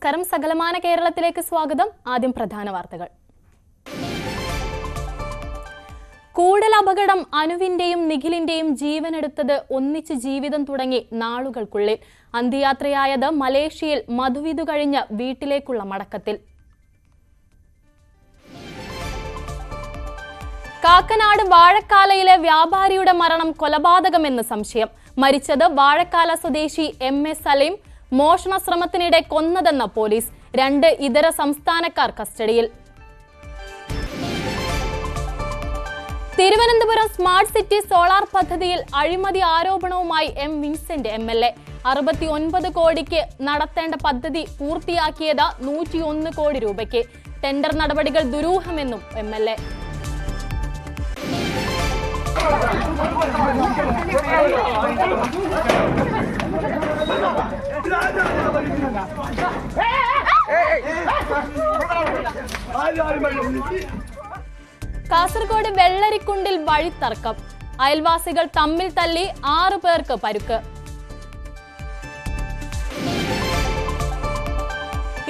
നമസ്കാരം. സകലമാന കേരളത്തിലേക്ക് സ്വാഗതം. ആദ്യം പ്രധാന വാർത്തകൾ. കൂടൽ അപകടം അനുവിന്റെയും നിഖിലിന്റെയും ജീവനെടുത്തത് ഒന്നിച്ച് ജീവിതം തുടങ്ങി നാളുകൾക്കുള്ളിൽ. അന്ത്യയാത്രയായത് മലേഷ്യയിൽ മധുവിധു കഴിഞ്ഞ് വീട്ടിലേക്കുള്ള മടക്കത്തിൽ. കാക്കനാട് വാഴക്കാലയിലെ വ്യാപാരിയുടെ മരണം കൊലപാതകമെന്ന് സംശയം. മരിച്ചത് വാഴക്കാല സ്വദേശി എം.എ. സലീം. മോഷണ ശ്രമത്തിനിടെ കൊന്നതെന്ന പോലീസ്. 2 ഇതര സംസ്ഥാനക്കാർ കസ്റ്റഡിയിൽ. തിരുവനന്തപുരം സ്മാർട്ട് സിറ്റി സോളാർ പദ്ധതിയിൽ അഴിമതി ആരോപണവുമായി എം. Vincent MLA. 69 കോടിക്ക് നടത്തേണ്ട പദ്ധതി പൂർത്തിയാക്കിയത് 101 കോടി രൂപയ്ക്ക്. ടെൻഡർ നടപടികൾ ദുരൂഹമെന്നും എം.എൽ.എ. കാസർഗോഡ് വെള്ളരിക്കുണ്ടിൽ വഴിത്തർക്കം. അയൽവാസികൾ തമ്മിൽ തല്ലി 6 പേർക്ക് പരുക്ക്.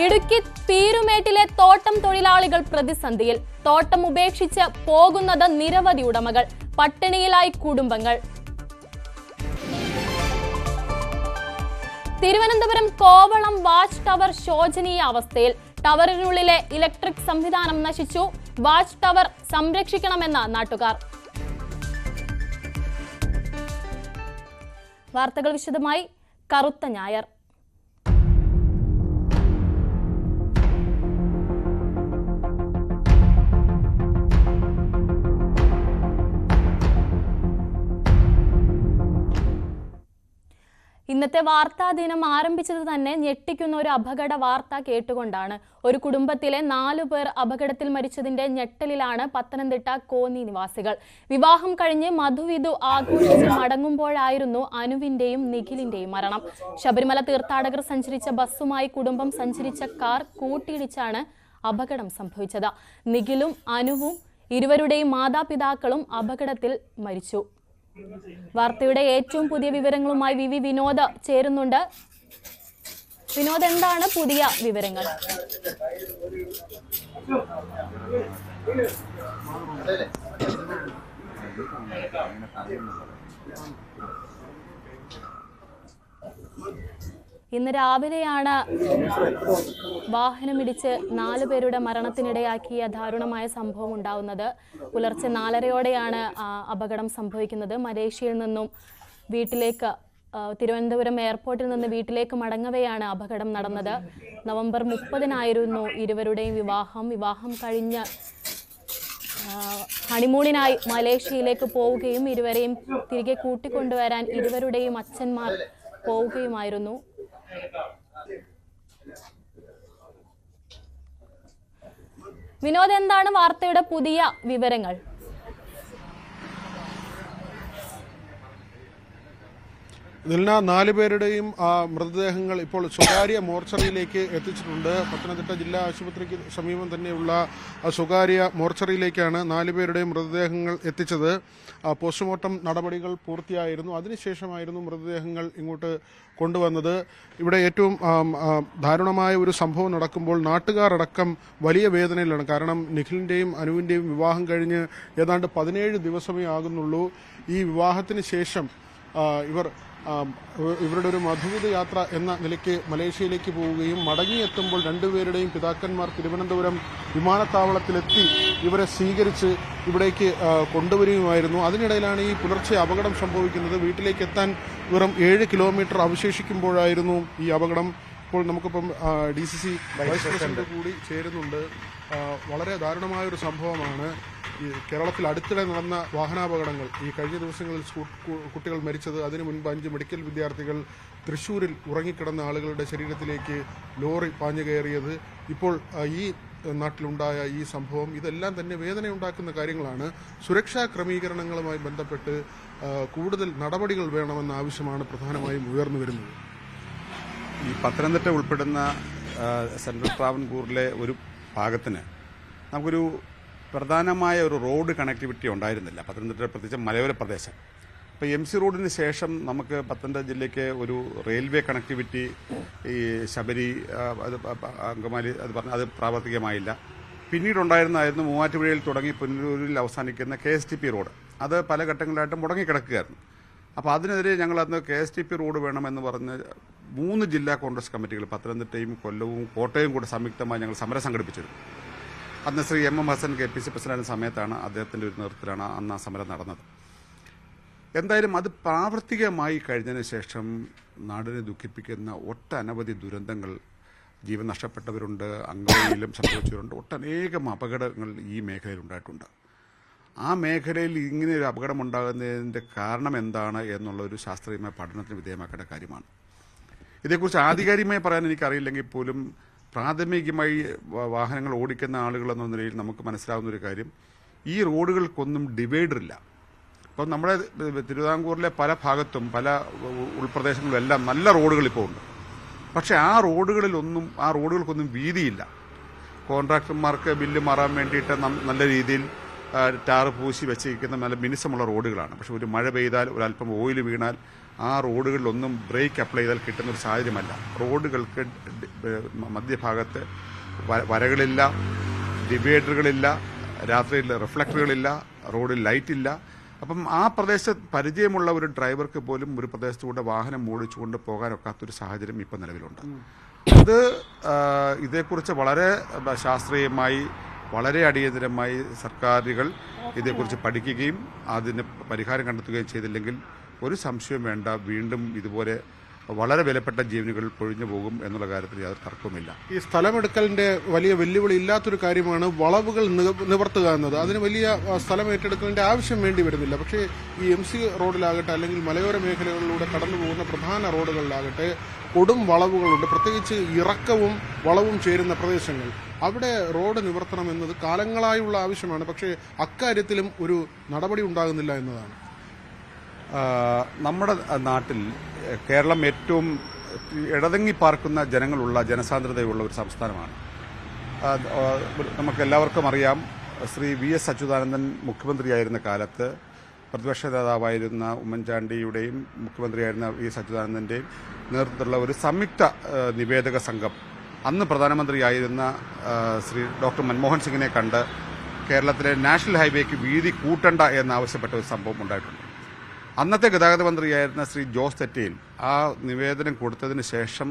ഇടുക്കി പീരുമേട്ടിലെ തോട്ടം തൊഴിലാളികൾ പ്രതിസന്ധിയിൽ. തോട്ടം ഉപേക്ഷിച്ച് പോകുന്നത് നിരവധി ഉടമകൾ. പട്ടിണിയിലായി കുടുംബങ്ങൾ. തിരുവനന്തപുരം കോവളം വാച്ച് ടവർ ശോചനീയ അവസ്ഥയിൽ. ടവറിനുള്ളിലെ ഇലക്ട്രിക് സംവിധാനം നശിച്ചു. വാച്ച് ടവർ സംരക്ഷിക്കണമെന്ന നാട്ടുകാർ. വാർത്തകൾ വിശദമായി. കറുത്ത ഞായർ. ഇന്നത്തെ വാർത്താ ദിനം ആരംഭിച്ചത് തന്നെ ഞെട്ടിക്കുന്ന ഒരു അപകട വാർത്ത കേട്ടുകൊണ്ടാണ്. ഒരു കുടുംബത്തിലെ 4 പേർ അപകടത്തിൽ മരിച്ചതിന്റെ ഞെട്ടലിലാണ് പത്തനംതിട്ട കോന്നി നിവാസികൾ. വിവാഹം കഴിഞ്ഞ് മധുവിധു ആഘോഷിച്ച് മടങ്ങുമ്പോഴായിരുന്നു അനുവിന്റെയും നിഖിലിന്റെയും മരണം. ശബരിമല തീർത്ഥാടകർ സഞ്ചരിച്ച ബസ്സുമായി കുടുംബം സഞ്ചരിച്ച കാർ കൂട്ടിയിടിച്ചാണ് അപകടം സംഭവിച്ചത്. നിഖിലും അനുവും ഇരുവരുടെയും മാതാപിതാക്കളും അപകടത്തിൽ മരിച്ചു. വാർത്തയുടെ ഏറ്റവും പുതിയ വിവരങ്ങളുമായി വി വിനോദ് ചേരുന്നുണ്ട്. വിനോദ്, എന്താണ് പുതിയ വിവരങ്ങൾ? ഇന്ന് രാവിലെയാണ് വാഹനമിടിച്ച് 4 പേരുടെ മരണത്തിനിടയാക്കിയ ദാരുണമായ സംഭവം ഉണ്ടാവുന്നത്. പുലർച്ചെ 4:30യോടെയാണ് അപകടം സംഭവിക്കുന്നത്. മലേഷ്യയിൽ നിന്നും വീട്ടിലേക്ക്, തിരുവനന്തപുരം എയർപോർട്ടിൽ നിന്ന് വീട്ടിലേക്ക് മടങ്ങവെയാണ് അപകടം നടന്നത്. നവംബർ 30-നായിരുന്നു ഇരുവരുടെയും വിവാഹം. വിവാഹം കഴിഞ്ഞ് ഹണിമൂണിനായി മലേഷ്യയിലേക്ക് പോവുകയും ഇരുവരെയും തിരികെ കൂട്ടിക്കൊണ്ടുവരാൻ ഇരുവരുടെയും അച്ഛന്മാർ പോവുകയുമായിരുന്നു. വിനോദ്, എന്താണ് വാർത്തയുടെ പുതിയ വിവരങ്ങൾ? ഇതിൽ 4 പേരുടെയും മൃതദേഹങ്ങൾ ഇപ്പോൾ സ്വകാര്യ മോർച്ചറിയിലേക്ക് എത്തിച്ചിട്ടുണ്ട്. പത്തനംതിട്ട ജില്ലാ ആശുപത്രിക്ക് സമീപം തന്നെയുള്ള സ്വകാര്യ മോർച്ചറിയിലേക്കാണ് 4 പേരുടെയും മൃതദേഹങ്ങൾ എത്തിച്ചത്. പോസ്റ്റ്മോർട്ടം നടപടികൾ പൂർത്തിയായിരുന്നു. അതിനുശേഷമായിരുന്നു മൃതദേഹങ്ങൾ ഇങ്ങോട്ട് കൊണ്ടുവന്നത്. ഇവിടെ ഏറ്റവും ദാരുണമായ ഒരു സംഭവം നടക്കുമ്പോൾ നാട്ടുകാർ അടക്കം വലിയ വേദനയിലാണ്. കാരണം നിഖിലിൻ്റെയും അനുവിൻ്റെയും വിവാഹം കഴിഞ്ഞ് ഏതാണ്ട് 17 ദിവസമേ ആകുന്നുള്ളൂ. ഈ വിവാഹത്തിന് ശേഷം ഇവരുടെ ഒരു മധുവിധ യാത്ര എന്ന നിലയ്ക്ക് മലേഷ്യയിലേക്ക് പോവുകയും മടങ്ങിയെത്തുമ്പോൾ 2 പേരുടെയും പിതാക്കന്മാർ തിരുവനന്തപുരം വിമാനത്താവളത്തിലെത്തി ഇവരെ സ്വീകരിച്ച് ഇവിടേക്ക് കൊണ്ടുവരികയുമായിരുന്നു. അതിനിടയിലാണ് ഈ പുലർച്ചെ അപകടം സംഭവിക്കുന്നത്. വീട്ടിലേക്ക് എത്താൻ വെറും 7 കിലോമീറ്റർ അവശേഷിക്കുമ്പോഴായിരുന്നു ഈ അപകടം. ഇപ്പോൾ നമുക്കിപ്പം DCC വൈസ് പ്രസിഡന്റ് കൂടി ചേരുന്നുണ്ട്. വളരെ ദാരുണമായൊരു സംഭവമാണ്. ഈ കേരളത്തിൽ അടുത്തിടെ നടന്ന വാഹനാപകടങ്ങൾ, ഈ കഴിഞ്ഞ ദിവസങ്ങളിൽ കുട്ടികൾ മരിച്ചത്, അതിനു മുൻപ് 5 മെഡിക്കൽ വിദ്യാർത്ഥികൾ തൃശ്ശൂരിൽ ഉറങ്ങിക്കിടന്ന ആളുകളുടെ ശരീരത്തിലേക്ക് ലോറി പാഞ്ഞു കയറിയത്, ഇപ്പോൾ ഈ നാട്ടിലുണ്ടായ ഈ സംഭവം, ഇതെല്ലാം തന്നെ വേദനയുണ്ടാക്കുന്ന കാര്യങ്ങളാണ്. സുരക്ഷാ ക്രമീകരണങ്ങളുമായി ബന്ധപ്പെട്ട് കൂടുതൽ നടപടികൾ വേണമെന്ന ആവശ്യമാണ് പ്രധാനമായും ഉയർന്നു വരുന്നത്. ഈ പത്തനംതിട്ട ഉൾപ്പെടുന്ന സെൻട്രൽ ട്രാവൻകൂറിലെ ഒരു ഭാഗത്തിന് നമുക്കൊരു പ്രധാനമായ ഒരു റോഡ് കണക്ടിവിറ്റി ഉണ്ടായിരുന്നില്ല. പത്തനംതിട്ട പ്രത്യേകിച്ച് മലയോര പ്രദേശം. ഇപ്പോൾ MC റോഡിന് ശേഷം നമുക്ക് പത്തനംതിട്ട ജില്ലയ്ക്ക് ഒരു റെയിൽവേ കണക്ടിവിറ്റി ഈ ശബരി അങ്കമാലി അത് പ്രാവർത്തികമായില്ല. പിന്നീടുണ്ടായിരുന്നായിരുന്നു മൂവാറ്റുപുഴയിൽ തുടങ്ങി പുനലൂരിൽ അവസാനിക്കുന്ന KSTP റോഡ്. അത് പല ഘട്ടങ്ങളിലായിട്ട് മുടങ്ങിക്കിടക്കുകയായിരുന്നു. അപ്പോൾ അതിനെതിരെ ഞങ്ങൾ അന്ന് KSTP റോഡ് വേണമെന്ന് പറഞ്ഞ് 3 ജില്ലാ കോൺഗ്രസ് കമ്മിറ്റികൾ പത്തനംതിട്ടയും കൊല്ലവും കോട്ടയവും കൂടെ സംയുക്തമായി ഞങ്ങൾ സമരം സംഘടിപ്പിച്ചിരുന്നു. അന്ന് Shri MM Hassan KPC president സമയത്താണ് അദ്ദേഹത്തിൻ്റെ ഒരു നേതൃത്വത്തിലാണ് അന്ന് ആ സമരം നടന്നത്. എന്തായാലും അത് പ്രാവർത്തികമായി കഴിഞ്ഞതിന് ശേഷം നാടിനെ ദുഃഖിപ്പിക്കുന്ന ഒട്ടനവധി ദുരന്തങ്ങൾ, ജീവൻ നഷ്ടപ്പെട്ടവരുണ്ട്, അംഗവൈകല്യം സംഭവിച്ചവരുണ്ട്, ഒട്ടനേകം അപകടങ്ങൾ ഈ മേഖലയിൽ ഉണ്ടായിട്ടുണ്ട്. ആ മേഖലയിൽ ഇങ്ങനെ ഒരു അപകടമുണ്ടാകുന്നതിൻ്റെ കാരണം എന്താണ് എന്നുള്ള ഒരു ശാസ്ത്രീയമായ പഠനത്തിന് വിധേയമാക്കേണ്ട കാര്യമാണ്. ഇതേക്കുറിച്ച് ആധികാരികമായി പറയാൻ എനിക്കറിയില്ലെങ്കിൽ പോലും പ്രാഥമികമായി വാഹനങ്ങൾ ഓടിക്കുന്ന ആളുകളെന്ന നിലയിൽ നമുക്ക് മനസ്സിലാവുന്ന ഒരു കാര്യം, ഈ റോഡുകൾക്കൊന്നും ഡിവൈഡറില്ല. അപ്പോൾ നമ്മുടെ തിരുവിതാംകൂറിലെ പല ഭാഗത്തും പല ഉൾപ്രദേശങ്ങളിലും എല്ലാം നല്ല റോഡുകൾ ഇപ്പോൾ ഉണ്ട്. പക്ഷേ ആ റോഡുകൾക്കൊന്നും വീതിയില്ല. കോൺട്രാക്ടർമാർക്ക് ബില്ല് മാറാൻ വേണ്ടിയിട്ട് നല്ല രീതിയിൽ ടാറ് പൂശി വെച്ചിരിക്കുന്ന നല്ല മിനുസമുള്ള റോഡുകളാണ്. പക്ഷെ ഒരു മഴ പെയ്താൽ ഒരല്പം ഓയിൽ വീണാൽ ആ റോഡുകളിലൊന്നും ബ്രേക്ക് അപ്ലൈ ചെയ്താൽ കിട്ടുന്ന ഒരു സാഹചര്യമല്ല. റോഡുകൾക്ക് മധ്യഭാഗത്ത് വരകളില്ല, ഡിവൈഡറുകളില്ല, രാത്രിയിൽ റിഫ്ലക്ടറുകളില്ല, റോഡിൽ ലൈറ്റില്ല. അപ്പം ആ പ്രദേശത്ത് പരിചയമുള്ള ഒരു ഡ്രൈവർക്ക് പോലും ഒരു പ്രദേശത്തുകൂടെ വാഹനം ഓടിച്ചുകൊണ്ട് പോകാനൊക്കാത്തൊരു സാഹചര്യം ഇപ്പം നിലവിലുണ്ട്. അത് ഇതേക്കുറിച്ച് വളരെ ശാസ്ത്രീയമായി വളരെ അടിയന്തരമായി സർക്കാരുകൾ ഇതേക്കുറിച്ച് പഠിക്കുകയും അതിന് പരിഹാരം കണ്ടെത്തുകയും ചെയ്തില്ലെങ്കിൽ ഒരു സംശയം വേണ്ട, വീണ്ടും ഇതുപോലെ വളരെ വിലപ്പെട്ട ജീവനുകൾ പൊഴിഞ്ഞു പോകും എന്നുള്ള കാര്യത്തിൽ യാതൊരു തർക്കവുമില്ല. ഈ സ്ഥലമെടുക്കലിന്റെ വലിയ വെല്ലുവിളി ഇല്ലാത്തൊരു കാര്യമാണ് വളവുകൾ നിവർത്തുക എന്നത്. അതിന് വലിയ സ്ഥലം ഏറ്റെടുക്കലിന്റെ ആവശ്യം വേണ്ടി വരുന്നില്ല. പക്ഷേ ഈ MC റോഡിലാകട്ടെ അല്ലെങ്കിൽ മലയോര മേഖലകളിലൂടെ കടന്നു പോകുന്ന പ്രധാന റോഡുകളിലാകട്ടെ കൊടും വളവുകളുണ്ട്. പ്രത്യേകിച്ച് ഇറക്കവും വളവും ചേരുന്ന പ്രദേശങ്ങൾ. അവിടെ റോഡ് നിവർത്തണം എന്നത് കാലങ്ങളായുള്ള ആവശ്യമാണ്. പക്ഷേ അക്കാര്യത്തിലും ഒരു നടപടി ഉണ്ടാകുന്നില്ല എന്നതാണ്. നമ്മുടെ നാട്ടിൽ കേരളം ഏറ്റവും ഇടതങ്ങി പാർക്കുന്ന ജനസാന്ദ്രതയുള്ള ഒരു സംസ്ഥാനമാണ്. നമുക്കെല്ലാവർക്കും അറിയാം, ശ്രീ VS അച്യുതാനന്ദൻ മുഖ്യമന്ത്രിയായിരുന്ന കാലത്ത് പ്രതിപക്ഷ നേതാവായിരുന്ന ഉമ്മൻചാണ്ടിയുടെയും മുഖ്യമന്ത്രിയായിരുന്ന VS അച്യുതാനന്ദൻ്റെയും നേതൃത്വത്തിലുള്ള ഒരു സംയുക്ത നിവേദക സംഘം അന്ന് പ്രധാനമന്ത്രിയായിരുന്ന ശ്രീ ഡോക്ടർ മൻമോഹൻ സിംഗിനെ കണ്ട് കേരളത്തിലെ നാഷണൽ ഹൈവേക്ക് വീതി കൂട്ടണ്ട എന്നാവശ്യപ്പെട്ട ഒരു സംഭവം ഉണ്ടായിട്ടുണ്ട്. അന്നത്തെ ഗതാഗത മന്ത്രിയായിരുന്ന ശ്രീ ജോസ് തെറ്റയിൽ ആ നിവേദനം കൊടുത്തതിന് ശേഷം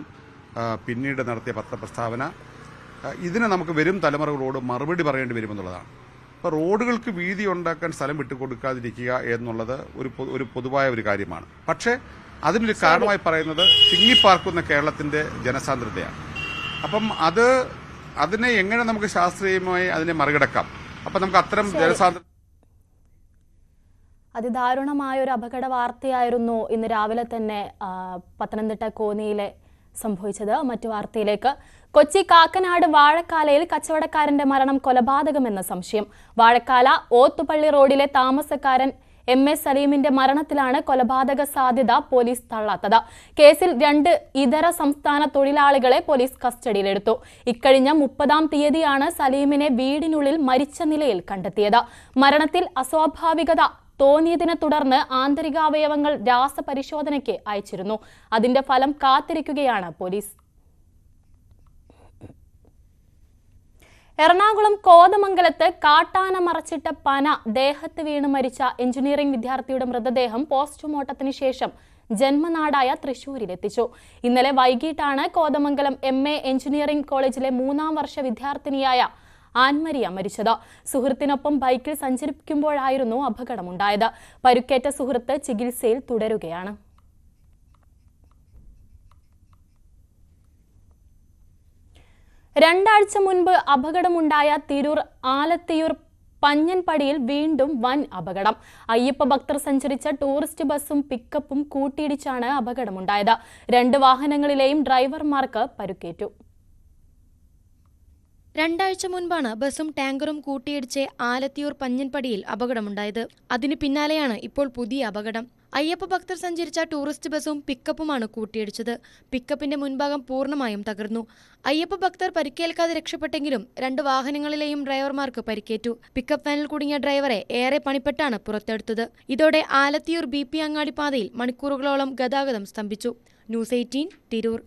പിന്നീട് നടത്തിയ പത്രപ്രസ്താവന ഇതിന് നമുക്ക് വരും തലമുറകളോട് മറുപടി പറയേണ്ടി വരുമെന്നുള്ളതാണ്. അപ്പോൾ റോഡുകൾക്ക് വീതി ഉണ്ടാക്കാൻ സ്ഥലം വിട്ടുകൊടുക്കാതിരിക്കുക എന്നുള്ളത് ഒരു പൊതുവായ ഒരു കാര്യമാണ്. പക്ഷേ അതിനൊരു കാരണമായി പറയുന്നത് തിങ്ങിപ്പാർക്കുന്ന കേരളത്തിന്റെ ജനസാന്ദ്രതയാണ്. അപ്പം അതിനെ എങ്ങനെ നമുക്ക് ശാസ്ത്രീയമായി അതിനെ മറികടക്കാം? അപ്പം നമുക്ക് അത്തരം ജനസാന്ദ്രത അതിദാരുണമായ ഒരു അപകട വാർത്തയായിരുന്നു ഇന്ന് രാവിലെ തന്നെ പത്തനംതിട്ട കോന്നിയിലെ സംഭവിച്ചത്. മറ്റു വാർത്തയിലേക്ക്. കൊച്ചി കാക്കനാട് വാഴക്കാലയിൽ കച്ചവടക്കാരന്റെ മരണം കൊലപാതകമെന്ന സംശയം. വാഴക്കാല ഓത്തുപള്ളി റോഡിലെ താമസക്കാരൻ MA സലീമിന്റെ മരണത്തിലാണ് കൊലപാതക സാധ്യത പോലീസ് തള്ളാത്തത്. കേസിൽ 2 ഇതര സംസ്ഥാന തൊഴിലാളികളെ പോലീസ് കസ്റ്റഡിയിലെടുത്തു. ഇക്കഴിഞ്ഞ 30-ാം തീയതിയാണ് സലീമിനെ വീടിനുള്ളിൽ മരിച്ച നിലയിൽ കണ്ടെത്തിയത്. മരണത്തിൽ അസ്വാഭാവികത തോന്നിയതിനെ തുടർന്ന് ആന്തരികാവയവങ്ങൾ രാസപരിശോധനയ്ക്ക് അയച്ചിരുന്നു. അതിന്റെ ഫലം കാത്തിരിക്കുകയാണ് പോലീസ്. എറണാകുളം കോതമംഗലത്ത് കാട്ടാന മറച്ചിട്ട പന ദേഹത്ത് വീണ് മരിച്ച എഞ്ചിനീയറിംഗ് വിദ്യാർത്ഥിയുടെ മൃതദേഹം പോസ്റ്റ്മോർട്ടത്തിന് ശേഷം ജന്മനാടായ തൃശൂരിലെത്തിച്ചു. ഇന്നലെ വൈകിട്ടാണ് കോതമംഗലം MA എഞ്ചിനീയറിംഗ് കോളേജിലെ 3-ാം വർഷ വിദ്യാർത്ഥിനിയായ ആൻമരിയ മരിച്ചത്. സുഹൃത്തിനൊപ്പം ബൈക്കിൽ സഞ്ചരിക്കുമ്പോഴായിരുന്നു അപകടമുണ്ടായത്. പരുക്കേറ്റ സുഹൃത്ത് ചികിത്സയിൽ തുടരുകയാണ്. രണ്ടാഴ്ച മുൻപ് അപകടമുണ്ടായ തിരൂർ ആലത്തിയൂർ പഞ്ഞൻപടിയിൽ വീണ്ടും വൻ അപകടം. അയ്യപ്പ ഭക്തർ സഞ്ചരിച്ച ടൂറിസ്റ്റ് ബസ്സും പിക്കപ്പും കൂട്ടിയിടിച്ചാണ് അപകടമുണ്ടായത്. 2 വാഹനങ്ങളിലെയും ഡ്രൈവർമാർക്ക് പരുക്കേറ്റു. രണ്ടാഴ്ച മുൻപാണ് ബസും ടാങ്കറും കൂട്ടിയിടിച്ച് ആലത്തിയൂർ പഞ്ഞൻപടിയിൽ അപകടമുണ്ടായത്. അതിനു പിന്നാലെയാണ് ഇപ്പോൾ പുതിയ അപകടം. അയ്യപ്പ ഭക്തർ സഞ്ചരിച്ച ടൂറിസ്റ്റ് ബസും പിക്കപ്പുമാണ് കൂട്ടിയിടിച്ചത്. പിക്കപ്പിന്റെ മുൻഭാഗം പൂർണ്ണമായും തകർന്നു. അയ്യപ്പ ഭക്തർ പരിക്കേൽക്കാതെ രക്ഷപ്പെട്ടെങ്കിലും 2 വാഹനങ്ങളിലെയും ഡ്രൈവർമാർക്ക് പരിക്കേറ്റു. പിക്കപ്പ് വാനിൽ കുടുങ്ങിയ ഡ്രൈവറെ ഏറെ പണിപ്പെട്ടാണ് പുറത്തെടുത്തത്. ഇതോടെ ആലത്തിയൂർ BP അങ്ങാടി പാതയിൽ മണിക്കൂറുകളോളം ഗതാഗതം സ്തംഭിച്ചു. ന്യൂസ് 18 തിരൂർ.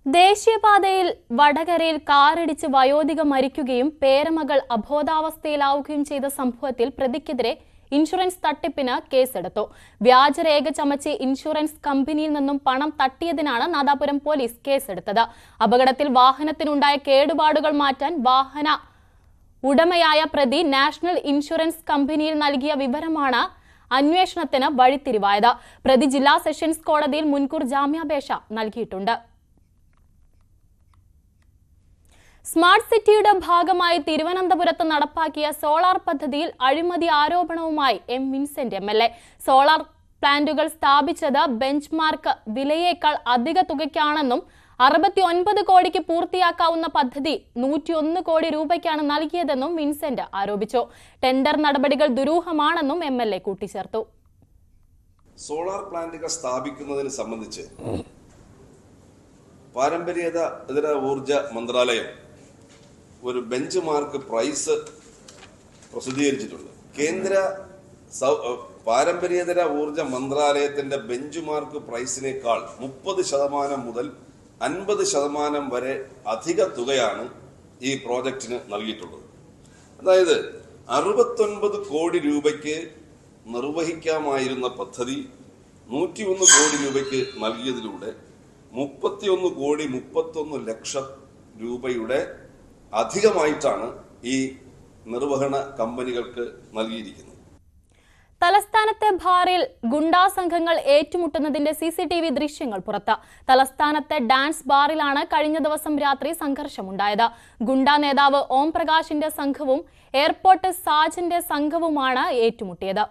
ദേശീയപാതയിൽ വടകരയിൽ കാറിടിച്ച് വയോധിക മരിക്കുകയും പേരമകൾ അബോധാവസ്ഥയിലാവുകയും ചെയ്ത സംഭവത്തിൽ പ്രതിക്കെതിരെ ഇൻഷുറൻസ് തട്ടിപ്പിന് കേസെടുത്തു. വ്യാജരേഖ ചമച്ച് ഇൻഷുറൻസ് കമ്പനിയിൽ നിന്നും പണം തട്ടിയതിനാണ് നാദാപുരം പോലീസ് കേസെടുത്തത്. അപകടത്തിൽ വാഹനത്തിനുണ്ടായ കേടുപാടുകൾ മാറ്റാൻ വാഹന ഉടമയായ പ്രതി നാഷണൽ ഇൻഷുറൻസ് കമ്പനിയിൽ നൽകിയ വിവരമാണ് അന്വേഷണത്തിന് വഴിത്തിരിവായത്. പ്രതി ജില്ലാ സെഷൻസ് കോടതിയിൽ മുൻകൂർ ജാമ്യാപേക്ഷ നൽകിയിട്ടുണ്ട്. സ്മാർട്ട് സിറ്റിയുടെ ഭാഗമായി തിരുവനന്തപുരത്ത് നടപ്പാക്കിയ സോളാർ പദ്ധതിയിൽ അഴിമതി ആരോപണവുമായി M. Vincent MLA. സോളാർ പ്ലാന്റുകൾ സ്ഥാപിച്ചത് ബെഞ്ച് മാർക്ക് വിലയേക്കാൾ അധിക തുകയ്ക്കാണെന്നും 69 കോടിക്ക് പൂർത്തിയാക്കാവുന്ന പദ്ധതി 101 കോടി രൂപയ്ക്കാണ് നൽകിയതെന്നും വിൻസെന്റ് ആരോപിച്ചു. ടെൻഡർ നടപടികൾ ദുരൂഹമാണെന്നും MLA കൂട്ടിച്ചേർത്തു. സോളാർ പ്ലാന്റുകൾ സ്ഥാപിക്കുന്നതിന് സംബന്ധിച്ച് പാരമ്പര്യേതര ഊർജ മന്ത്രാലയം ഒരു ബെഞ്ച് മാർക്ക് പ്രൈസ് പ്രസിദ്ധീകരിച്ചിട്ടുണ്ട്. കേന്ദ്ര പാരമ്പര്യേതര ഊർജ മന്ത്രാലയത്തിന്റെ ബെഞ്ച് മാർക്ക് പ്രൈസിനേക്കാൾ 30% മുതൽ 50% വരെ അധിക തുകയാണ് ഈ പ്രോജക്റ്റിന് നൽകിയിട്ടുള്ളത്. അതായത് 69 കോടി രൂപയ്ക്ക് നിർവഹിക്കാമായിരുന്ന പദ്ധതി 101 കോടി രൂപയ്ക്ക് നൽകിയതിലൂടെ 31 കോടി 31 ലക്ഷം രൂപയുടെ അധികമായിട്ടാണ് ഈ നിർവഹണ കമ്പനികൾക്ക് നൽകിയിരിക്കുന്നത്. തലസ്ഥാനത്തെ ബാറിൽ ഗുണ്ടാ സംഘങ്ങൾ ഏറ്റുമുട്ടുന്നതിന്റെ CCTV ദൃശ്യങ്ങൾ പുറത്ത്. തലസ്ഥാനത്തെ ഡാൻസ് ബാറിലാണ് കഴിഞ്ഞ ദിവസം രാത്രി സംഘർഷമുണ്ടായത്. ഗുണ്ടാ നേതാവ് ഓം പ്രകാശിന്റെ സംഘവും എയർപോർട്ട് സാജന്റെ സംഘവുമാണ് ഏറ്റുമുട്ടിയത്.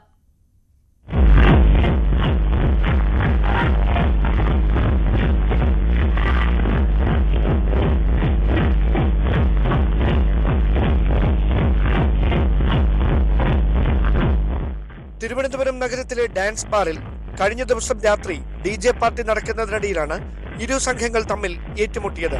തിരുവനന്തപുരം നഗരത്തിലെ ഡാൻസ് ബാറിൽ കഴിഞ്ഞ ദിവസം രാത്രി DJ പാർട്ടി നടക്കുന്നതിനിടയിലാണ് ഇരു സംഘങ്ങൾ തമ്മിൽ ഏറ്റുമുട്ടിയത്.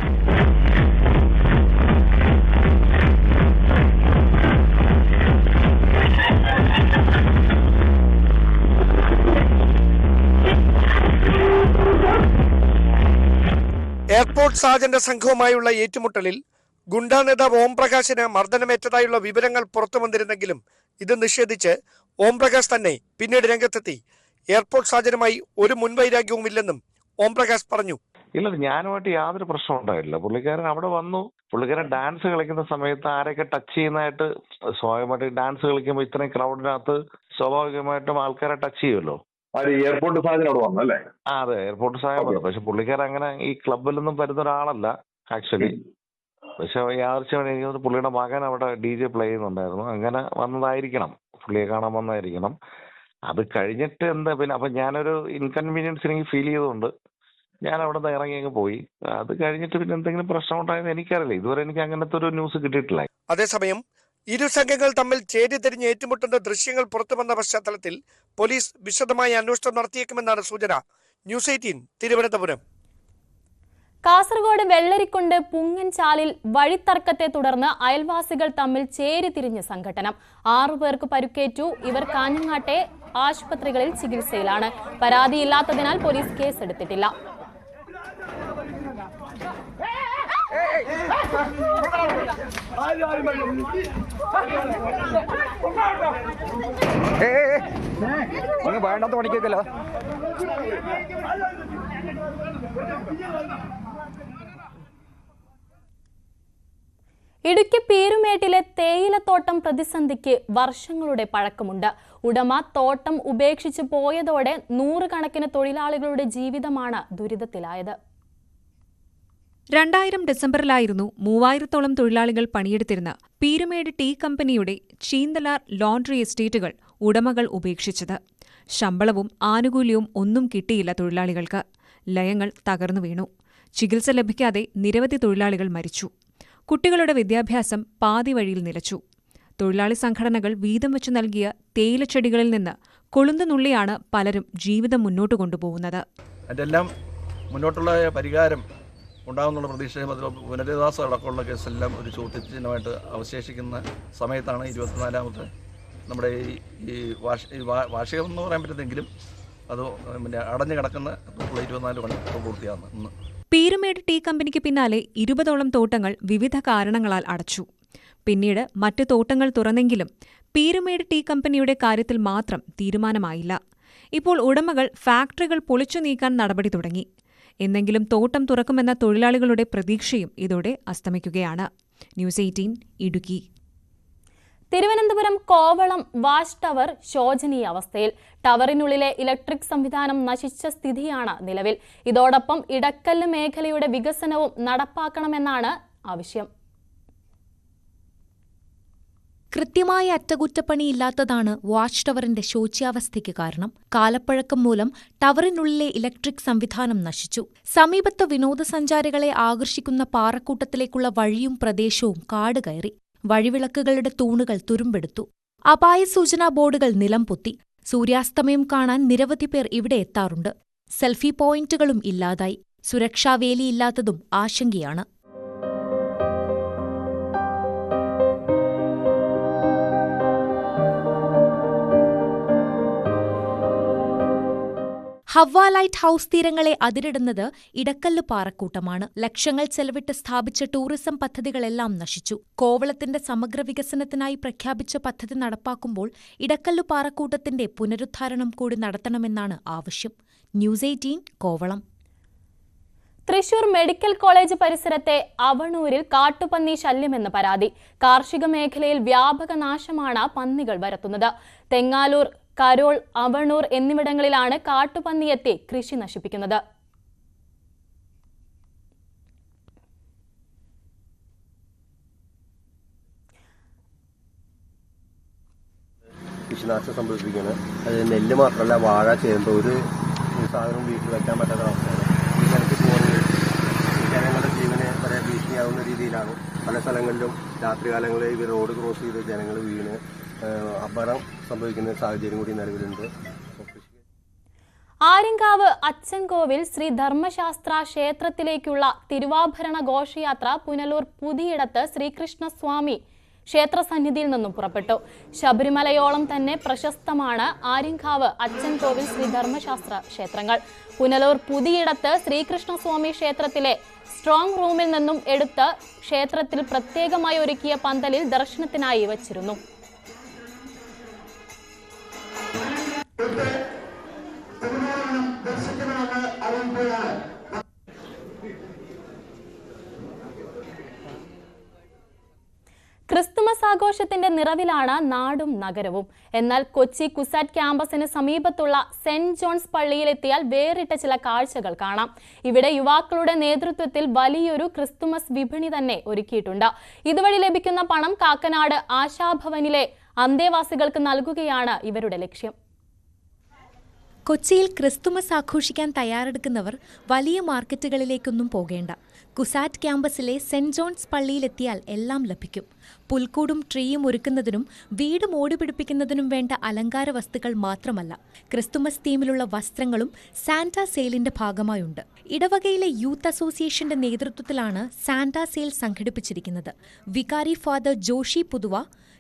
എയർപോർട്ട് സാജന്റെ സംഘവുമായുള്ള ഏറ്റുമുട്ടലിൽ ഗുണ്ടാ നേതാവ് ഓം പ്രകാശിന് മർദ്ദനമേറ്റതായുള്ള വിവരങ്ങൾ പുറത്തു വന്നിരുന്നെങ്കിലും ഇത് നിഷേധിച്ച് ഓം പ്രകാശ് തന്നെ പിന്നീട് രംഗത്തെത്തി. എയർപോർട്ട് സാജനുമായി ഒരു മുൻവൈരാഗ്യവും ഇല്ലെന്നും ഓം പ്രകാശ് പറഞ്ഞു. ഇല്ല, ഞാനുമായിട്ട് യാതൊരു പ്രശ്നം ഉണ്ടായില്ല. പുള്ളിക്കാരൻ അവിടെ വന്നു. പുള്ളിക്കാരൻ ഡാൻസ് കളിക്കുന്ന സമയത്ത് ആരൊക്കെ ടച്ച് ചെയ്യുന്നതായിട്ട് സ്വാഭാവികമായിട്ട് ഡാൻസ് കളിക്കുമ്പോൾ ഇത്രയും ക്രൗഡിനകത്ത് സ്വാഭാവികമായിട്ടും ആൾക്കാരെ ടച്ച് ചെയ്യുമല്ലോ. എയർപോർട്ട് സാജൻ അവിടെ വന്നു അല്ലേ? അതെ, എയർപോർട്ട് സാജൻ വന്നു. പക്ഷെ പുള്ളിക്കാരൻ അങ്ങനെ ഈ ക്ലബിലൊന്നും വരുന്ന ഒരാളല്ല ആക്ച്വലി. പക്ഷെ യാദൃശ്യമാണ് എനിക്ക് തോന്നുന്നു പുള്ളിയുടെ മകൻ അവിടെ DJ പ്ലേ ചെയ്യുന്നുണ്ടായിരുന്നു. അങ്ങനെ വന്നതായിരിക്കണം, പുള്ളിയെ കാണാൻ വന്നതായിരിക്കണം. അത് കഴിഞ്ഞിട്ട് എന്താ പിന്നെ അപ്പൊ ഞാനൊരു ഇൻകൺവീനിയൻസ് എനിക്ക് ഫീൽ ചെയ്തുകൊണ്ട് ഞാൻ അവിടെ നിന്ന് ഇറങ്ങി അങ്ങ് പോയി. അത് കഴിഞ്ഞിട്ട് പിന്നെ എന്തെങ്കിലും പ്രശ്നം ഉണ്ടായെന്ന് എനിക്കറിയില്ല. ഇതുവരെ എനിക്ക് അങ്ങനത്തെ ഒരു ന്യൂസ് കിട്ടിയിട്ടില്ല. അതേസമയം ഇരു സംഘങ്ങൾ തമ്മിൽ ചേരിതിരിഞ്ഞ് ഏറ്റുമുട്ടുന്ന ദൃശ്യങ്ങൾ പുറത്തു വന്ന പശ്ചാത്തലത്തിൽ പോലീസ് വിശദമായ അന്വേഷണം നടത്തിയേക്കുമെന്നാണ് സൂചന. ന്യൂസ് 18 തിരുവനന്തപുരം. കാസർഗോഡ് വെള്ളരിക്കുണ്ട് പുങ്ങൻചാലിൽ വഴിത്തർക്കത്തെ തുടർന്ന് അയൽവാസികൾ തമ്മിൽ ചേരിതിരിഞ്ഞ സംഘട്ടനം. 6 പേർക്ക് പരുക്കേറ്റു. ഇവർ കാഞ്ഞങ്ങാട്ടെ ആശുപത്രികളിൽ ചികിത്സയിലാണ്. പരാതിയില്ലാത്തതിനാൽ പോലീസ് കേസെടുത്തിട്ടില്ല. ഇടുക്കി പീരുമേട്ടിലെ തേയിലത്തോട്ടം പ്രതിസന്ധിക്ക് വർഷങ്ങളുടെ പഴക്കമുണ്ട്. ഉടമ തോട്ടം ഉപേക്ഷിച്ചു പോയതോടെ 100 കണക്കിന് തൊഴിലാളികളുടെ ജീവിതമാണ് ദുരിതത്തിലായത്. 2000 ഡിസംബറിലായിരുന്നു 3000-ഓളം തൊഴിലാളികൾ പണിയെടുത്തിരുന്ന പീരുമേട് ടീ കമ്പനിയുടെ ചീന്തലാർ ലോണ്ടറി എസ്റ്റേറ്റുകൾ ഉടമകൾ ഉപേക്ഷിച്ചത്. ശമ്പളവും ആനുകൂല്യവും ഒന്നും കിട്ടിയില്ല തൊഴിലാളികൾക്ക്. ലയങ്ങൾ തകർന്നു വീണു. ചികിത്സ ലഭിക്കാതെ നിരവധി തൊഴിലാളികൾ മരിച്ചു. കുട്ടികളുടെ വിദ്യാഭ്യാസം പാതി വഴിയിൽ നിലച്ചു. തൊഴിലാളി സംഘടനകൾ വീതം വെച്ചു നൽകിയ തേയിലച്ചെടികളിൽ നിന്ന് കൊളുന്തു നുള്ളിയാണ് പലരും ജീവിതം മുന്നോട്ട് കൊണ്ടുപോകുന്നത്. അതിൻ്റെല്ലാം മുന്നോട്ടുള്ള പരിഹാരം ഉണ്ടാകുന്നുള്ള പ്രതീക്ഷയും പുനരധിവാസം അടക്കമുള്ള കേസെല്ലാം ഒരു ചോദ്യചിഹ്നമായിട്ട് അവശേഷിക്കുന്ന സമയത്താണ് 24ാമത്തെ നമ്മുടെ ഈ വാർഷികം എന്ന് പറയാൻ പറ്റുന്നെങ്കിലും അത് അടഞ്ഞു കിടക്കുന്ന 24 മണിക്കൂർ പൂർത്തിയാകുന്നത് ഇന്ന്. പീരുമേട് ടീ കമ്പനിക്ക് പിന്നാലെ 20ഓളം തോട്ടങ്ങൾ വിവിധ കാരണങ്ങളാൽ അടച്ചു. പിന്നീട് മറ്റ് തോട്ടങ്ങൾ തുറന്നെങ്കിലും പീരുമേട് ടീ കമ്പനിയുടെ കാര്യത്തിൽ മാത്രം തീരുമാനമായില്ല. ഇപ്പോൾ ഉടമകൾ ഫാക്ടറികൾ പൊളിച്ചു നീക്കാൻ നടപടി തുടങ്ങി. എന്നെങ്കിലും തോട്ടം തുറക്കുമെന്ന തൊഴിലാളികളുടെ പ്രതീക്ഷയും ഇതോടെ അസ്തമിക്കുകയാണ്. News 18 Idukki. Thiruvananthapuram Kovalam watch tower ശോചനീയ അവസ്ഥയിൽ. ടവറിനുള്ളിലെ ഇലക്ട്രിക് സംവിധാനം നശിച്ച സ്ഥിതിയാണ് നിലവിൽ. ഇതോടൊപ്പം ഇടക്കല്ല് മേഖലയുടെ വികസനവും നടപ്പാക്കണമെന്നാണ് ആവശ്യം. കൃത്യമായ അറ്റകുറ്റപ്പണിയില്ലാത്തതാണ് വാച്ച് ടവറിന്റെ ശോച്യാവസ്ഥയ്ക്ക് കാരണം. കാലപ്പഴക്കം മൂലം ടവറിനുള്ളിലെ ഇലക്ട്രിക് സംവിധാനം നശിച്ചു. സമീപത്ത് വിനോദസഞ്ചാരികളെ ആകർഷിക്കുന്ന പാറക്കൂട്ടത്തിലേക്കുള്ള വഴിയും പ്രദേശവും കാട് കയറി. വഴിവിളക്കുകളുടെ തൂണുകൾ തുരുമ്പെടുത്തു. അപായസൂചനാ ബോർഡുകൾ നിലംപൊത്തി. സൂര്യാസ്തമയം കാണാൻ നിരവധി പേർ ഇവിടെ എത്താറുണ്ട്. സെൽഫി പോയിന്റുകളും ഇല്ലാതായി. സുരക്ഷാവേലിയില്ലാത്തതും ആശങ്കയാണ്. ഹവ്വ ലൈറ്റ് ഹൌസ് തീരങ്ങളെ അതിരിടുന്നത് ഇടക്കല്ല് പാറക്കൂട്ടമാണ്. ലക്ഷങ്ങൾ ചെലവിട്ട് സ്ഥാപിച്ച ടൂറിസം പദ്ധതികളെല്ലാം നശിച്ചു. കോവളത്തിന്റെ സമഗ്ര വികസനത്തിനായി പ്രഖ്യാപിച്ച പദ്ധതി നടപ്പാക്കുമ്പോൾ ഇടക്കല്ല് പാറക്കൂട്ടത്തിന്റെ പുനരുദ്ധാരണം കൂടി നടത്തണമെന്നാണ് ആവശ്യം. News 18 Kovalam. Thrissur medical college പരിസരത്തെ അവണൂരിൽ കാട്ടുപന്നി ശല്യമെന്ന് പരാതി. കാർഷിക മേഖലയിൽ വ്യാപക നാശമാണ് പന്നികൾ വരുത്തുന്നത്. തെങ്ങാലൂർ, കരോൾ, അവണൂർ എന്നിവിടങ്ങളിലാണ് കാട്ടുപന്നിയെത്തി കൃഷി നശിപ്പിക്കുന്നത്. കൃഷിനാശം സംഭവിപ്പിക്കുന്നത് അത് നെല്ല് മാത്രമല്ല, വാഴ, ചേമ്പ്, ഒരു സാധനം വീട്ടിൽ വയ്ക്കാൻ പറ്റാത്ത അവസ്ഥയാണ്. ഈ നിലയ്ക്ക് പോകുന്നത് ജനങ്ങളുടെ ജീവനെ വരെ ഭീഷണിയാവുന്ന രീതിയിലാണ്. പല സ്ഥലങ്ങളിലും രാത്രികാലങ്ങളിൽ ഇവർ റോഡ് ക്രോസ് ചെയ്ത് ജനങ്ങൾ വീണ് അപകടം സംഭവിക്കുന്ന സാഹചര്യം കൂടി നിലവിലുണ്ട്. ആര്യങ്കാവ് അച്ചൻകോവിൽ ശ്രീ ധർമ്മശാസ്ത്ര ക്ഷേത്രത്തിലേക്കുള്ള തിരുവാഭരണ ഘോഷയാത്ര പുനലൂർ പുതിയിടത്ത് ശ്രീകൃഷ്ണസ്വാമി ക്ഷേത്രസന്നിധിയിൽ നിന്നും പുറപ്പെട്ടു. ശബരിമലയോളം തന്നെ പ്രശസ്തമാണ് ആര്യങ്കാവ് അച്ചൻകോവിൽ ശ്രീ ധർമ്മശാസ്ത്ര ക്ഷേത്രങ്ങൾ. പുനലൂർ പുതിയിടത്ത് ശ്രീകൃഷ്ണസ്വാമി ക്ഷേത്രത്തിലെ സ്ട്രോങ് റൂമിൽ നിന്നും എടുത്ത് ക്ഷേത്രത്തിൽ പ്രത്യേകമായി ഒരുക്കിയ പന്തലിൽ ദർശനത്തിനായി വച്ചിരുന്നു. ക്രിസ്തുമസ് ആഘോഷത്തിന്റെ നിറവിലാണ് നാടും നഗരവും. എന്നാൽ കൊച്ചി കുസാറ്റ് ക്യാമ്പസിന് സമീപത്തുള്ള സെന്റ് ജോൺസ് പള്ളിയിലെത്തിയാൽ വേറിട്ട ചില കാഴ്ചകൾ കാണാം. ഇവിടെ യുവാക്കളുടെ നേതൃത്വത്തിൽ വലിയൊരു ക്രിസ്തുമസ് വിപണി തന്നെ ഒരുക്കിയിട്ടുണ്ട്. ഇതുവഴി ലഭിക്കുന്ന പണം കാക്കനാട് ആശാഭവനിലെ അന്തേവാസികൾക്ക് നൽകുകയാണ് ഇവരുടെ ലക്ഷ്യം. കൊച്ചിയിൽ ക്രിസ്തുമസ് ആഘോഷിക്കാൻ തയ്യാറെടുക്കുന്നവർ വലിയ മാർക്കറ്റുകളിലേക്കൊന്നും പോകേണ്ട. കുസാറ്റ് ക്യാമ്പസിലെ സെന്റ് ജോൺസ് പള്ളിയിലെത്തിയാൽ എല്ലാം ലഭിക്കും. പുൽക്കൂടും ട്രീയും ഒരുക്കുന്നതിനും വീട് മോടി പിടിപ്പിക്കുന്നതിനും വേണ്ട അലങ്കാര വസ്തുക്കൾ മാത്രമല്ല, ക്രിസ്തുമസ് തീമിലുള്ള വസ്ത്രങ്ങളും സാന്റാ സെയിലിന്റെ ഭാഗമായുണ്ട്. ഇടവകയിലെ യൂത്ത് അസോസിയേഷന്റെ നേതൃത്വത്തിലാണ് സാന്റാ സെയിൽ സംഘടിപ്പിച്ചിരിക്കുന്നത്. വികാരി Father Joshi Puthuva,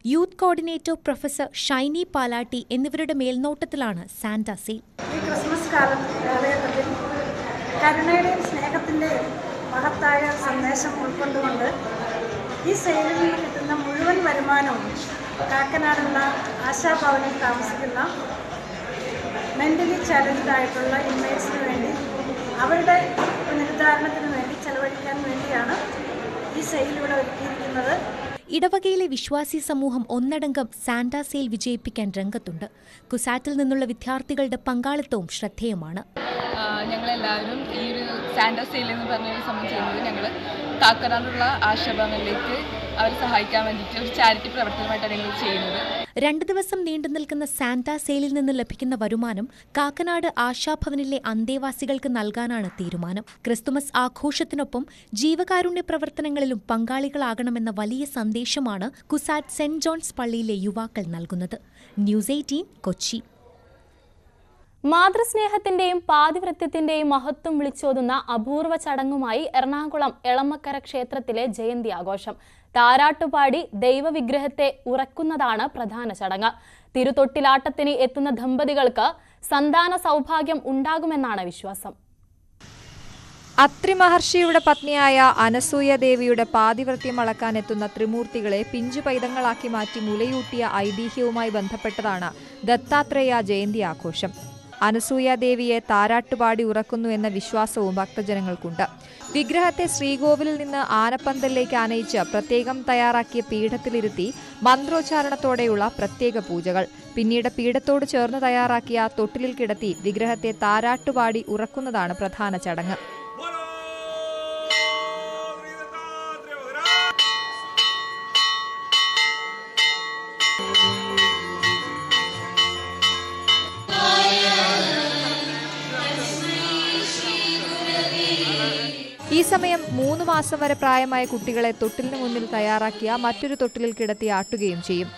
youth coordinator professor Shiny Palatty എന്നിവരുടെ മേൽനോട്ടത്തിലാണ് സാന്റാ സെയിൽ. ഈ ക്രിസ്മസ് കാലഘട്ടത്തിൽ കരുണയുടെയും സ്നേഹത്തിൻ്റെയും മഹത്തായ സന്ദേശം ഉൾക്കൊണ്ടുകൊണ്ട് ഈ സെയിലിൽ നിന്ന് കിട്ടുന്ന മുഴുവൻ വരുമാനവും കാക്കനാടുള്ള ആശാഭവനിൽ താമസിക്കുന്ന മെൻ്റലി ചാലഞ്ച്ഡ് ആയിട്ടുള്ള ഇൻമേറ്റ്സിന് വേണ്ടി അവരുടെ പുനരുദ്ധാരണത്തിന് വേണ്ടി ചെലവഴിക്കാൻ വേണ്ടിയാണ് ഈ സെയിൽ ഇവിടെ ഒരുക്കിയിരിക്കുന്നത്. ഇടവകയിലെ വിശ്വാസി സമൂഹം ഒന്നടങ്കം സാന്റാ സെയിൽ വിജയിപ്പിക്കാൻ രംഗത്തുണ്ട്. കുസാറ്റിൽ നിന്നുള്ള വിദ്യാർത്ഥികളുടെ പങ്കാളിത്തവും ശ്രദ്ധേയമാണ്. ഞങ്ങളെല്ലാവരും ഈ ഒരു സാന്റാ സെയിൽ എന്ന് പറഞ്ഞൊരു സംഭവം ചെയ്യുന്നത് ഞങ്ങൾ കാക്കനാടുള്ള ആശാഭവനിലേക്ക് അവരെ സഹായിക്കാൻ വേണ്ടിയിട്ട് ഒരു ചാരിറ്റി പ്രവർത്തനമായിട്ടാണ് ഞങ്ങൾ ചെയ്യുന്നത്. 2 ദിവസം നീണ്ടു നിൽക്കുന്ന സാന്റാ സെയിലിൽ നിന്ന് ലഭിക്കുന്ന വരുമാനം കാക്കനാട് ആശാഭവനിലെ അന്തേവാസികൾക്ക് നൽകാനാണ് തീരുമാനം. ക്രിസ്തുമസ് ആഘോഷത്തിനൊപ്പം ജീവകാരുണ്യ പ്രവർത്തനങ്ങളിലും പങ്കാളികളാകണമെന്ന വലിയ സന്ദേശമാണ് കുസാറ്റ് സെന്റ് ജോൺസ് പള്ളിയിലെ യുവാക്കൾ നൽകുന്നത്. ന്യൂസ് 18 കൊച്ചി. മാതൃസ്നേഹത്തിന്റെയും പാതിവ്രത്യത്തിന്റെയും മഹത്വം വിളിച്ചോതുന്ന അപൂർവ ചടങ്ങുമായി എറണാകുളം എളമക്കര ക്ഷേത്രത്തിലെ ജയന്തി ആഘോഷം. താരാട്ടുപാടി ദൈവവിഗ്രഹത്തെ ഉറക്കുന്നതാണ് പ്രധാന ചടങ്ങ്. തിരുതൊട്ടിലാട്ടത്തിന് എത്തുന്ന ദമ്പതികൾക്ക് സന്താന സൗഭാഗ്യം ഉണ്ടാകുമെന്നാണ് വിശ്വാസം. അത്രി മഹർഷിയുടെ പത്നിയായ അനസൂയ ദേവിയുടെ പാതിവ്രത്യം അളക്കാനെത്തുന്ന ത്രിമൂർത്തികളെ പിഞ്ചു പൈതങ്ങളാക്കി മാറ്റി മുലയൂട്ടിയ ഐതിഹ്യവുമായി ബന്ധപ്പെട്ടതാണ് ദത്താത്രേയ ജയന്തി ആഘോഷം. അനസൂയാദേവിയെ താരാട്ടുപാടി ഉറക്കുന്നു എന്ന വിശ്വാസവും ഭക്തജനങ്ങൾക്കുണ്ട്. വിഗ്രഹത്തെ ശ്രീകോവിലിൽ നിന്ന് ആനപ്പന്തലിലേക്ക് ആനയിച്ച് പ്രത്യേകം തയ്യാറാക്കിയ പീഠത്തിലിരുത്തി മന്ത്രോച്ചാരണത്തോടെയുള്ള പ്രത്യേക പൂജകൾ. പിന്നീട് പീഠത്തോട് ചേർന്ന് തയ്യാറാക്കിയ തൊട്ടിലിൽ കിടത്തി വിഗ്രഹത്തെ താരാട്ടുപാടി ഉറക്കുന്നതാണ് പ്രധാന ചടങ്ങ്. ഈ സമയം 3 മാസം വരെ പ്രായമായ കുട്ടികളെ തൊട്ടിലിന് മുന്നിൽ തയ്യാറാക്കിയ മറ്റൊരു തൊട്ടിലിൽ കിടത്തി ആട്ടുകയും ചെയ്യും.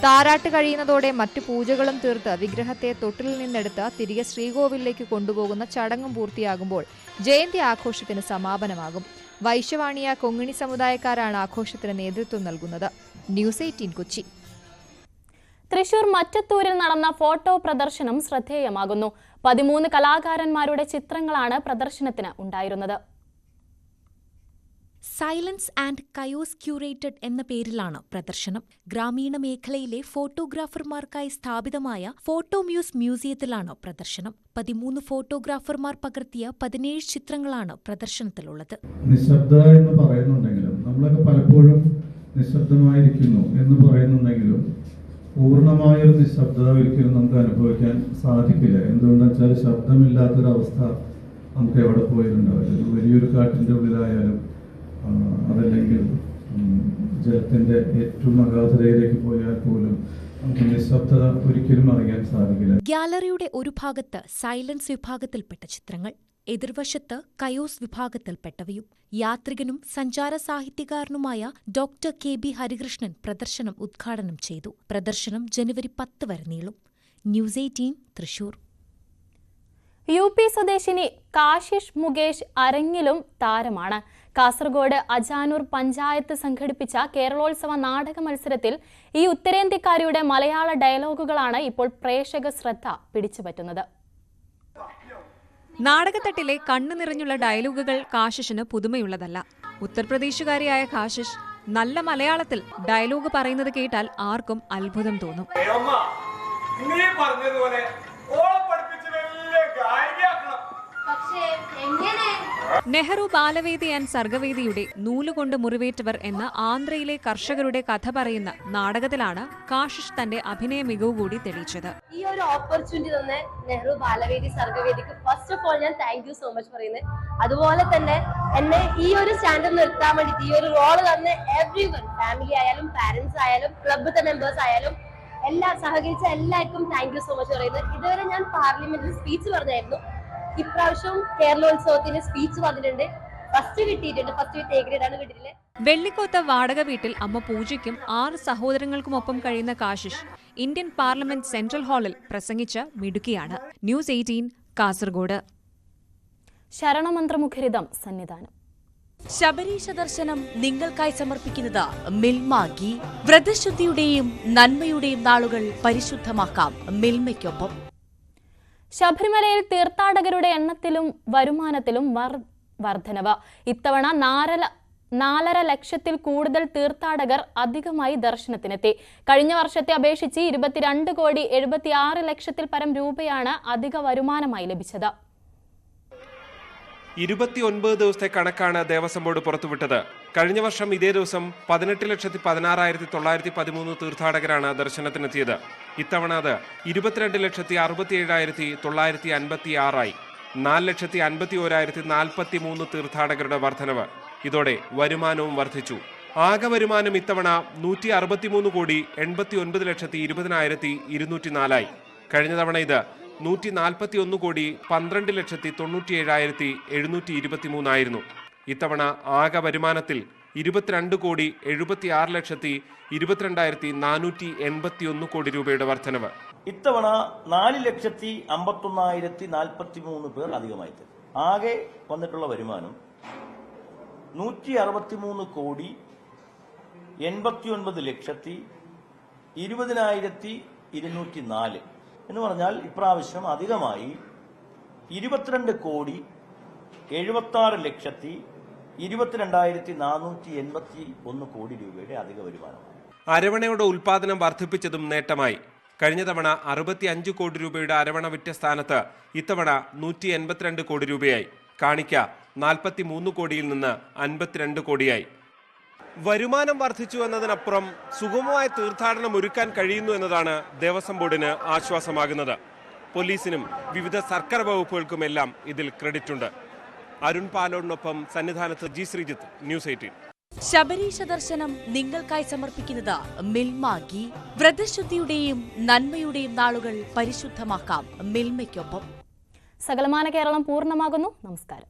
താരാട്ട് കഴിയുന്നതോടെ മറ്റു പൂജകളും തീർത്ത് വിഗ്രഹത്തെ തൊട്ടിലിൽ നിന്നെടുത്ത് തിരികെ ശ്രീകോവിലേക്ക് കൊണ്ടുപോകുന്ന ചടങ്ങും പൂർത്തിയാകുമ്പോൾ ജയന്തി ആഘോഷത്തിന് സമാപനമാകും. വൈശ്യവാണിയ കൊങ്ങിണി സമുദായക്കാരാണ് ആഘോഷത്തിന് നേതൃത്വം നൽകുന്നത്. ന്യൂസ് 18 കൊച്ചി. തൃശൂർ മറ്റത്തൂരിൽ നടന്ന ഫോട്ടോ പ്രദർശനം ശ്രദ്ധേയമാകുന്നു. 13 കലാകാരന്മാരുടെ ചിത്രങ്ങളാണ് പ്രദർശനത്തിന് ഉണ്ടായിരുന്നത്. സൈലൻസ് ആൻഡ് കയോസ് ക്യൂറേറ്റഡ് എന്ന പേരിലാണ് പ്രദർശനം. ഗ്രാമീണ മേഖലയിലെ ഫോട്ടോഗ്രാഫർമാർക്കായി സ്ഥാപിതമായ ഫോട്ടോ മ്യൂസിയത്തിലാണ് പ്രദർശനം. 13 ഫോട്ടോഗ്രാഫർമാർ പകർത്തിയ 17 ചിത്രങ്ങളാണ് പ്രദർശനത്തിലുള്ളത്. നിശബ്ദ എന്ന് പറയുന്നുണ്ടെങ്കിലും നമ്മളൊക്കെ പലപ്പോഴും നിശബ്ദമായിരിക്കുന്നു എന്ന് പറയുന്നുണ്ടെങ്കിലും പൂർണ്ണമായൊരു നിശബ്ദത ഒരിക്കലും നമുക്ക് അനുഭവിക്കാൻ സാധിക്കില്ല. എന്തുകൊണ്ടെന്ന് വെച്ചാൽ ശബ്ദമില്ലാത്തൊരവസ്ഥ നമുക്ക് എവിടെ പോയിട്ടുണ്ടാവില്ല. വലിയൊരു കാട്ടിൻ്റെ ഉള്ളിലായാലും അതല്ലെങ്കിൽ ജലത്തിന്റെ ഏറ്റവും അഗാധതയിലേക്ക് പോയാൽ പോലും നമുക്ക് നിശബ്ദത ഒരിക്കലും അറിയാൻ സാധിക്കില്ല. ഗ്യാലറിയുടെ ഒരു ഭാഗത്ത് സൈലൻസ് വിഭാഗത്തിൽപ്പെട്ട ചിത്രങ്ങൾ, എതിർവശത്ത് കയോസ് വിഭാഗത്തിൽപ്പെട്ടവയും. യാത്രികനും സഞ്ചാര സാഹിത്യകാരനുമായ ഡോക്ടർ KB ഹരികൃഷ്ണൻ പ്രദർശനം ഉദ്ഘാടനം ചെയ്തു. പ്രദർശനം ജനുവരി 10 വരെ നീളും. ന്യൂസ് 18 തൃശൂർ. UP സ്വദേശിനി കാശിഷ് മുകേഷ് അരങ്ങിലും താരമാണ്. കാസർഗോഡ് അജാനൂർ പഞ്ചായത്ത് സംഘടിപ്പിച്ച കേരളോത്സവ നാടക മത്സരത്തിൽ ഈ ഉത്തരേന്ത്യക്കാരിയുടെ മലയാള ഡയലോഗുകളാണ് ഇപ്പോൾ പ്രേക്ഷക ശ്രദ്ധ പിടിച്ചുപറ്റുന്നത്. നാടകത്തട്ടിലെ കണ്ണു നിറഞ്ഞുള്ള ഡയലോഗുകൾ കാശിഷിന് പുതുമയുള്ളതല്ല. ഉത്തർപ്രദേശുകാരിയായ കാശിഷ് നല്ല മലയാളത്തിൽ ഡയലോഗ് പറയുന്നത് കേട്ടാൽ ആർക്കും അത്ഭുതം തോന്നും. നെഹ്റു ബാലവേദി ആൻഡ് സർഗവേദിയുടെ നൂലുകൊണ്ട് മുറിവേറ്റവർ എന്ന ആന്ധ്രയിലെ കർഷകരുടെ കഥ പറയുന്ന നാടകത്തിലാണ് കാശിഷ് തന്റെ അഭിനയ മികവ് കൂടി തെളിയിച്ചത്. ഈ ഒരു ഓപ്പർച്യൂണിറ്റി തന്നെ നെഹ്റു ബാലവേദി സർഗവേദിക്ക് ഫസ്റ്റ് ഓഫ് ഓൾ ഞാൻ താങ്ക് യു സോ മച്ച് പറയുന്നത്. അതുപോലെ തന്നെ എന്നെ ഈ ഒരു സ്റ്റാൻഡിൽ നിർത്താൻ വേണ്ടിയിട്ട് ഈ ഒരു റോള് തന്നെ എവ്രിവൺ, ഫാമിലി ആയാലും പാരന്റ്സ് ആയാലും ക്ലബ്ബത്തെ മെമ്പേഴ്സ് ആയാലും സഹകരിച്ച എല്ലാവർക്കും താങ്ക് യു സോ മച്ച് പറയുന്നത്. ഇതുവരെ ഞാൻ പാർലമെന്റിൽ സ്പീച്ച് പറഞ്ഞായിരുന്നു. ഇപ്രാവശ്യം കേരളോത്സവത്തിന് സ്പീച്ച് വന്നിട്ടുണ്ട്. ഫസ്റ്റ് കിട്ടിയിട്ടുണ്ട്. ഫസ്റ്റ് വിത്ത് എ ഗ്രേഡ് ആണ് കിട്ടിയിട്ടില്ലേ. വെള്ളിക്കോത്ത വാടക വീട്ടിൽ അമ്മ പൂജയ്ക്കും 6 സഹോദരങ്ങൾക്കുമൊപ്പം കഴിയുന്ന കാശിഷ് ഇന്ത്യൻ പാർലമെന്റ് സെൻട്രൽ ഹാളിൽ പ്രസംഗിച്ച മിടുക്കിയാണ്. ന്യൂസ് 18 കാസർഗോഡ്. ശരണമന്ത്രമുഖരിതം സന്നിധാനം. ശബരീശ ദർശനം നിങ്ങൾക്കായി സമർപ്പിക്കുന്നത് മിൽമ ഗീ. വ്രതശുദ്ധിയുടെയും നന്മയുടെയും നാളുകൾ പരിശുദ്ധമാക്കാം മിൽമയ്ക്കൊപ്പം. ശബരിമലയിൽ തീർത്ഥാടകരുടെ എണ്ണത്തിലും വരുമാനത്തിലും വർധനവ്. ഇത്തവണ 4.5 ലക്ഷത്തിൽ കൂടുതൽ തീർത്ഥാടകർ അധികമായി ദർശനത്തിനെത്തി. കഴിഞ്ഞ വർഷത്തെ അപേക്ഷിച്ച് 22,76 ലക്ഷത്തിൽ പരം രൂപയാണ് അധിക വരുമാനമായി ലഭിച്ചത്. 29 ദിവസത്തെ കണക്കാണ് ദേവസ്വം ബോർഡ് പുറത്തുവിട്ടത്. കഴിഞ്ഞ വർഷം ഇതേ ദിവസം 18,16,913 തീർത്ഥാടകരാണ് ദർശനത്തിനെത്തിയത്. ഇത്തവണ അത് 22,67,956 4,51,043 തീർത്ഥാടകരുടെ വർധനവ്. ഇതോടെ വരുമാനവും വർദ്ധിച്ചു. ആകെ വരുമാനം ഇത്തവണ 163,89,20,204 കഴിഞ്ഞ തവണ ഇത് 141,12,97,723 ഇത്തവണ ആകെ വരുമാനത്തിൽ 22,74,22,481 രൂപയുടെ വർധനവ്. ഇത്തവണ 4,51,043 പേർ അധികമായി. ആകെ വന്നിട്ടുള്ള വരുമാനം 163,89,20,204 എന്ന് പറഞ്ഞാൽ ഇപ്രാവശ്യം അധികമായി 22,76,22,481 രൂപയുടെ അധിക വരുമാനം. അരവണയുടെ ഉൽപാദനം വർദ്ധിപ്പിച്ചതും നേട്ടമായി. കഴിഞ്ഞ തവണ 65 കോടി രൂപയുടെ അരവണ വിറ്റ സ്ഥാനത്ത് ഇത്തവണ 182 കോടി രൂപയായി. കാണിക്ക 43 കോടിയിൽ നിന്ന് 52 കോടിയായി. വരുമാനം വർദ്ധിച്ചു എന്നതിനപ്പുറം സുഗമമായ തീർത്ഥാടനം ഒരുക്കാൻ കഴിയുന്നു എന്നതാണ് ദേവസ്വം ബോർഡിന് ആശ്വാസമാകുന്നത്. പോലീസിനും വിവിധ സർക്കാർ വകുപ്പുകൾക്കുമെല്ലാം ഇതിൽ ക്രെഡിറ്റുണ്ട്. അരുൺ പാലോടിനൊപ്പം സന്നിധാനത്ത് ജി ശ്രീജിത്ത്, ന്യൂസ് 18. ശബരീശ ദർശനം നിങ്ങൾക്കായി സമർപ്പിക്കുന്നത് മിൽമ ഗീ. വ്രതശുദ്ധിയുടെയും നന്മയുടെയും നാളുകൾ പരിശുദ്ധമാക്കാം മിൽമയ്ക്കൊപ്പം. സകലമാന കേരളം പൂർണ്ണമാകുന്നു. നമസ്കാരം.